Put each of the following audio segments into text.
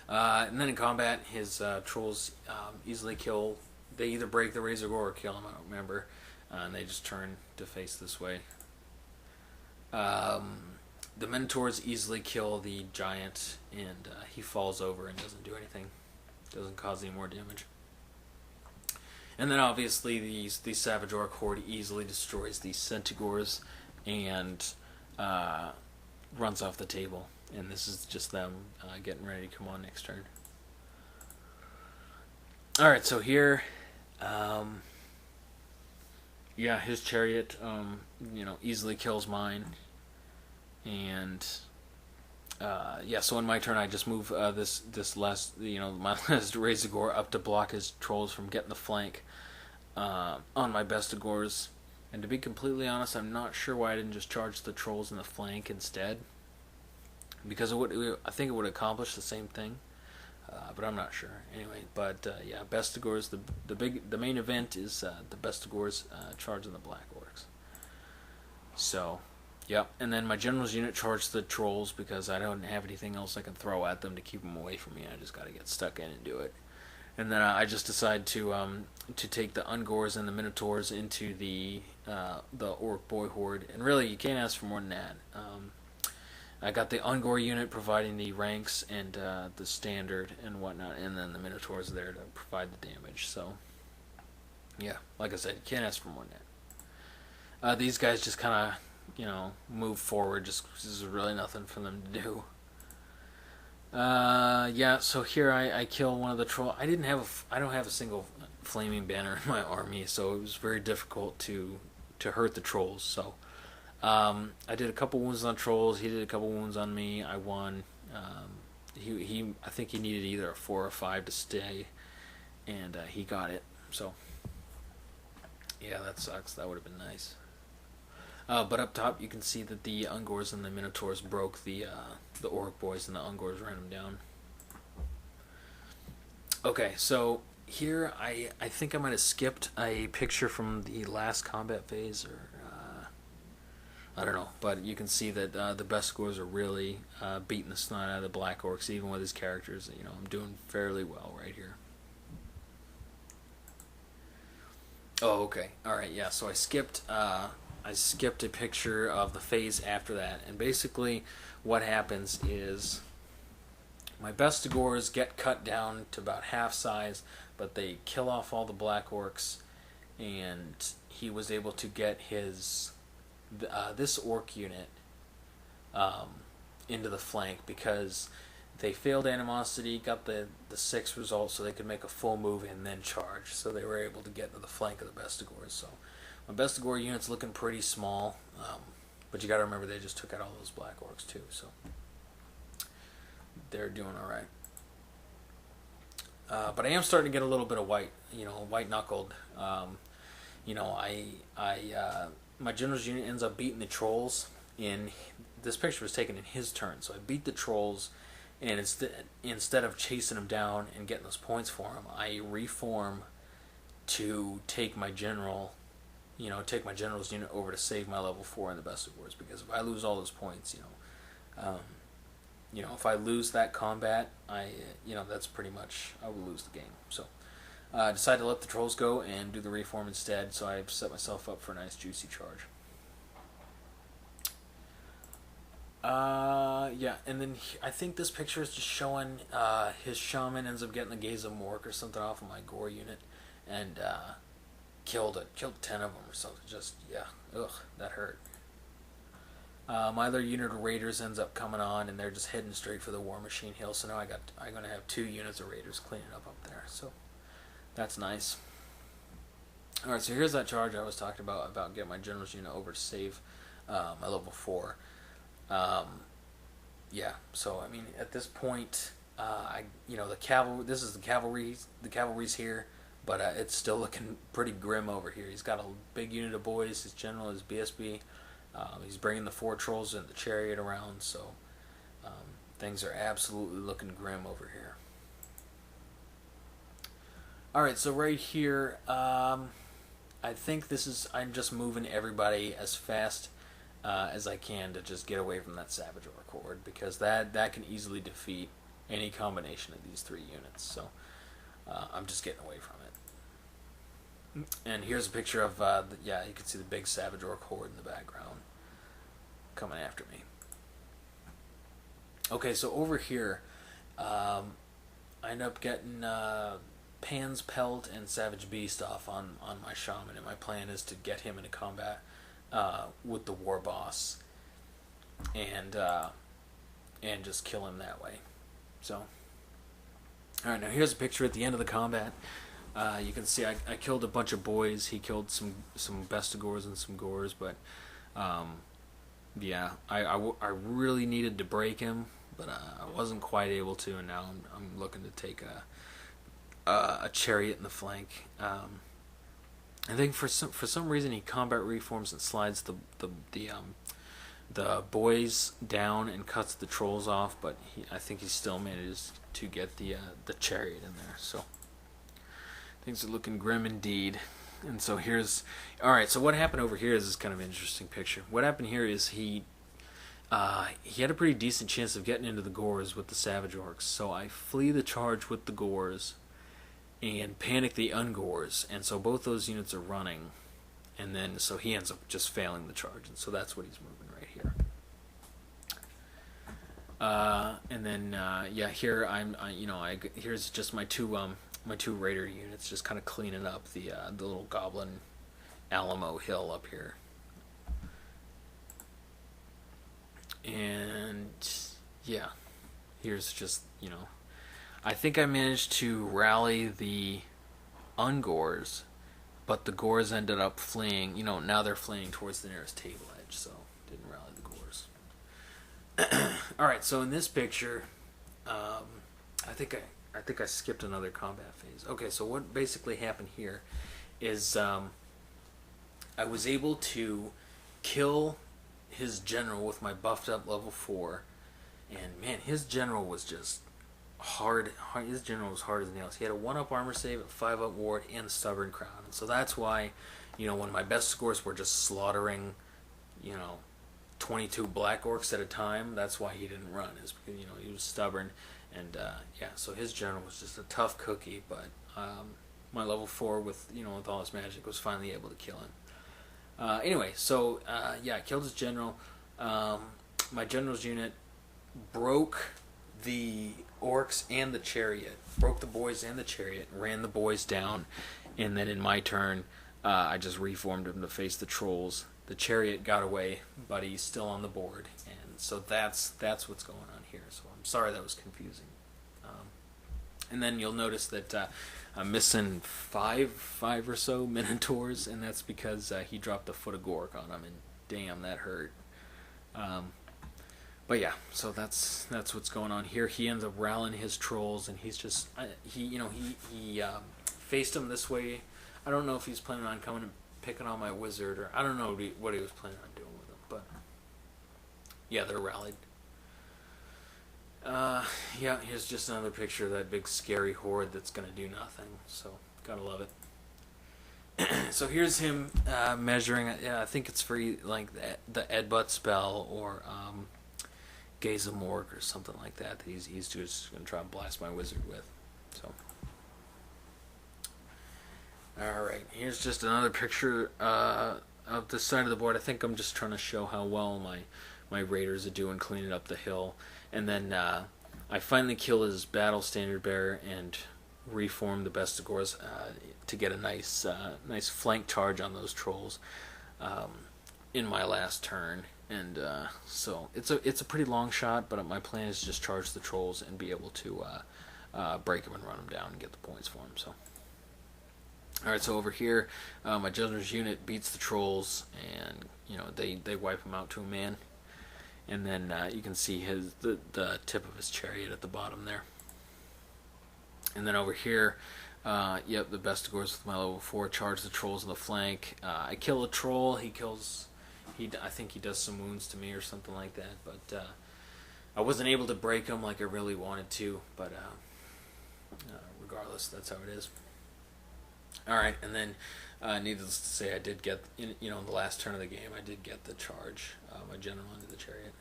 And then in combat, his trolls easily kill. They either break the Razor Gore or kill him. I don't remember. And they just turn to face this way. The Minotaurs easily kill the giant, and he falls over and doesn't do anything. Doesn't cause any more damage. And then obviously the Savage Orc Horde easily destroys the Centaurs and runs off the table. And this is just them getting ready to come on next turn. Alright, so here, yeah, his chariot, easily kills mine. And, yeah, so in my turn, I just move this last, my last Razor Gore up to block his trolls from getting the flank on my Bestigors. And to be completely honest, I'm not sure why I didn't just charge the trolls in the flank instead. Because I think it would accomplish the same thing, but I'm not sure. Anyway, but yeah, Bestigors. The main event is the Bestigors charging the Black Orcs. So, yeah, and then my general's unit charged the trolls because I don't have anything else I can throw at them to keep them away from me. I just got to get stuck in and do it. And then I just decide to take the Ungors and the Minotaurs into the Orc Boy Horde. And really, you can't ask for more than that. I got the Ungor unit providing the ranks and the standard and whatnot, and then the Minotaurs there to provide the damage. So, yeah, like I said, you can't ask for more than that. These guys just kind of, move forward just because there's really nothing for them to do. Yeah, so here I kill one of the trolls. I don't have a single flaming banner in my army, so it was very difficult to hurt the trolls. So I did a couple wounds on trolls. He did a couple wounds on me. I won. I think he needed either a 4 or 5 to stay, and he got it. So yeah, that sucks. That would have been nice. But up top, you can see that the Ungors and the Minotaurs broke the Orc boys, and the Ungors ran them down. Okay, so here I think I might have skipped a picture from the last combat phase, or I don't know, but you can see that the Bestigors are really beating the snot out of the Black Orcs, even with his characters. I'm doing fairly well right here. Oh, okay, all right, yeah. So I skipped a picture of the phase after that, and basically, what happens is my Bestigors get cut down to about half size, but they kill off all the Black Orcs, and he was able to get his this orc unit into the flank because they failed animosity, got the 6 result, so they could make a full move and then charge. So they were able to get into the flank of the Bestigors. So my Bestigor unit's looking pretty small, but you got to remember they just took out all those Black Orcs too, so they're doing all right. But I am starting to get a little bit of white knuckled. My general's unit ends up beating the trolls. This picture was taken in his turn, so I beat the trolls, and instead of chasing them down and getting those points for him, I reform to take my general's unit over to save my level 4 in the Bestigors, because if I lose all those points, if I lose that combat, that's pretty much, I will lose the game. So I decided to let the trolls go and do the reform instead, so I set myself up for a nice juicy charge. Yeah, and then I think this picture is just showing his shaman ends up getting the Gaze of Mork or something off of my Gore unit, and killed 10 of them or something. Just, yeah, that hurt. My other unit of raiders ends up coming on, and they're just heading straight for the War Machine Hill. So now I'm gonna have 2 units of raiders cleaning up there. So that's nice. All right, so here's that charge I was talking about getting my general's unit over to save my level 4. Yeah. So I mean, at this point, the cavalry. This is the cavalry. The cavalry's here, but it's still looking pretty grim over here. He's got a big unit of boys. His general is BSB. He's bringing the 4 trolls and the chariot around, so things are absolutely looking grim over here. Alright, so right here, I think I'm just moving everybody as fast as I can to just get away from that Savage Orc Horde, because that can easily defeat any combination of these 3 units. So I'm just getting away from it. And here's a picture of, yeah, you can see the big Savage Orc horde in the background coming after me. Okay, so over here, I end up getting Pan's Pelt and Savage Beast off on my Shaman, and my plan is to get him into combat with the War Boss and just kill him that way. So, alright, now here's a picture at the end of the combat. You can see I killed a bunch of boys. He killed some Bestigors and some Gores, but yeah, I really needed to break him, but I wasn't quite able to, and now I'm looking to take a chariot in the flank. I think for some reason he combat reforms and slides the boys down and cuts the trolls off, but I think he still manages to get the chariot in there. So things are looking grim indeed. And so here's, alright, so what happened over here is this kind of interesting picture. What happened here is he had a pretty decent chance of getting into the Gores with the Savage Orcs. So I flee the charge with the Gores and panic the Ungores. And so both those units are running. And then, so he ends up just failing the charge. And so that's what he's moving right here. And then, yeah, here here's just my two raider units, just kind of cleaning up the little Goblin Alamo hill up here. And yeah, here's just, I think I managed to rally the Ungores, but the Gores ended up fleeing. Now they're fleeing towards the nearest table edge, so didn't rally the Gores. Alright, so in this picture, I think I skipped another combat phase. Okay, so what basically happened here is I was able to kill his general with my buffed up level 4, and man, his general was just hard. His general was hard as nails. He had a 1-up armor save, a 5-up ward, and Stubborn Crown. And so that's why, when my best scores were just slaughtering, 22 Black Orcs at a time, that's why he didn't run, is because, he was stubborn. And yeah, so his general was just a tough cookie, but my level 4 with all his magic was finally able to kill him. Anyway, so yeah, I killed his general. My general's unit broke the Orcs and the chariot, broke the boys and the chariot, ran the boys down, and then in my turn, I just reformed him to face the trolls. The chariot got away, but he's still on the board, and so that's what's going on here. So I'm sorry that was confusing. And then you'll notice that I'm missing five or so Minotaurs, and that's because he dropped a foot of Gork on him, and damn, that hurt. But yeah, so that's what's going on here. He ends up rallying his trolls, and he's just he faced them this way. I don't know if he's planning on coming and picking on my wizard, or I don't know what he was planning on doing with them, but yeah, they're rallied. Yeah, here's just another picture of that big scary horde that's gonna do nothing, so gotta love it. So here's him measuring, I think it's for like the Edbutt spell, or Gaze of Morg or something like that he's just gonna try and blast my wizard with. So alright, here's just another picture of this side of the board. I think I'm just trying to show how well my raiders are doing cleaning up the hill. And then I finally kill his battle standard bearer and reform the Bestigors to get a nice flank charge on those trolls in my last turn. And so it's a pretty long shot, but my plan is to just charge the trolls and be able to break them and run them down and get the points for them. So, all right, so over here, my general's unit beats the trolls, and they wipe them out to a man. And then you can see the tip of his chariot at the bottom there. And then over here, yep, the Bestigors with my level 4 charge the trolls on the flank. I kill a troll. I think he does some wounds to me or something like that. But I wasn't able to break him like I really wanted to. But regardless, that's how it is. All right, and then needless to say, I did get in the last turn of the game. I did get the charge, my general into the chariot.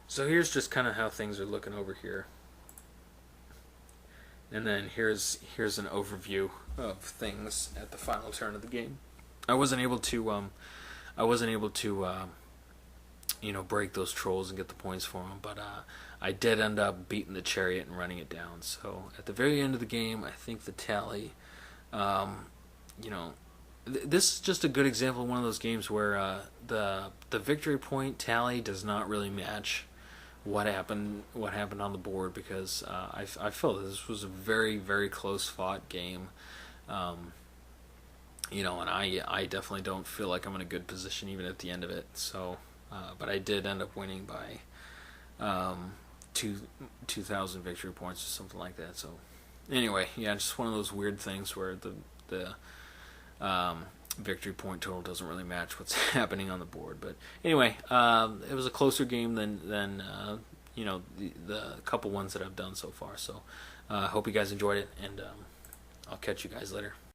So here's just kind of how things are looking over here, and then here's an overview of things at the final turn of the game. I wasn't able to break those trolls and get the points for them, but I did end up beating the chariot and running it down. So at the very end of the game, I think the tally, you know, this is just a good example of one of those games where the victory point tally does not really match what happened on the board, because I feel that this was a very, very close fought game. And I definitely don't feel like I'm in a good position even at the end of it. So, but I did end up winning by 2,000 victory points or something like that. So, anyway, yeah, just one of those weird things where the victory point total doesn't really match what's happening on the board. But anyway, it was a closer game than the couple ones that I've done so far. So, I hope you guys enjoyed it, and I'll catch you guys later.